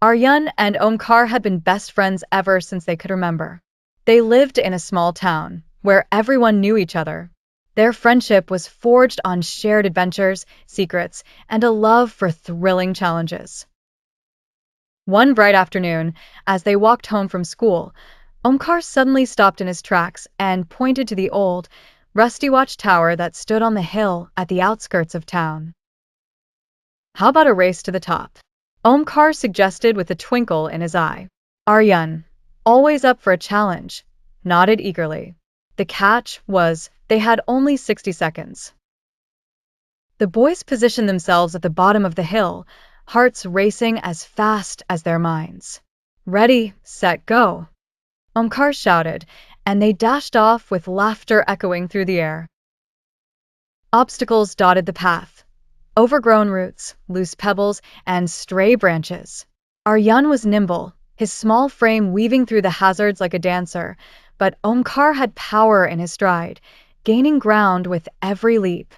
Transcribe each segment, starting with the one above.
Aryan and Omkar had been best friends ever since they could remember. They lived in a small town, where everyone knew each other. Their friendship was forged on shared adventures, secrets, and a love for thrilling challenges. One bright afternoon, as they walked home from school, Omkar suddenly stopped in his tracks and pointed to the old, rusty watchtower that stood on the hill at the outskirts of town. How about a race to the top? Omkar suggested with a twinkle in his eye. Aryan, always up for a challenge, nodded eagerly. The catch was they had only 60 seconds. The boys positioned themselves at the bottom of the hill, hearts racing as fast as their minds. Ready, set, go! Omkar shouted, and they dashed off with laughter echoing through the air. Obstacles dotted the path. Overgrown roots, loose pebbles, and stray branches. Aryan was nimble, his small frame weaving through the hazards like a dancer, but Omkar had power in his stride, gaining ground with every leap.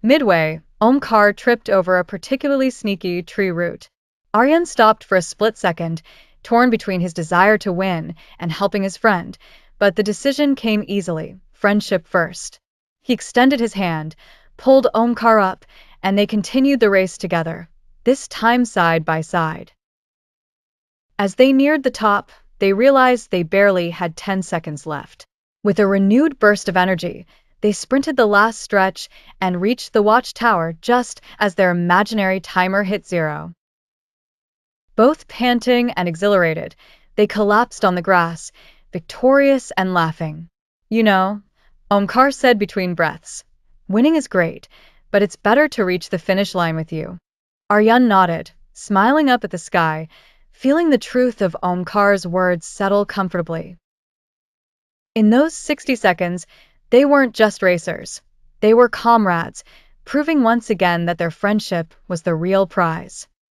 Midway, Omkar tripped over a particularly sneaky tree root. Aryan stopped for a split second, torn between his desire to win and helping his friend, but the decision came easily, friendship first. He extended his hand, pulled Omkar up, and they continued the race together, this time side by side. As they neared the top, they realized they barely had 10 seconds left. With a renewed burst of energy, they sprinted the last stretch and reached the watchtower just as their imaginary timer hit 0. Both panting and exhilarated, they collapsed on the grass, victorious and laughing. You know, Omkar said between breaths, winning is great, but it's better to reach the finish line with you. Aryan nodded, smiling up at the sky, feeling the truth of Omkar's words settle comfortably. In those 60 seconds, they weren't just racers. They were comrades, proving once again that their friendship was the real prize.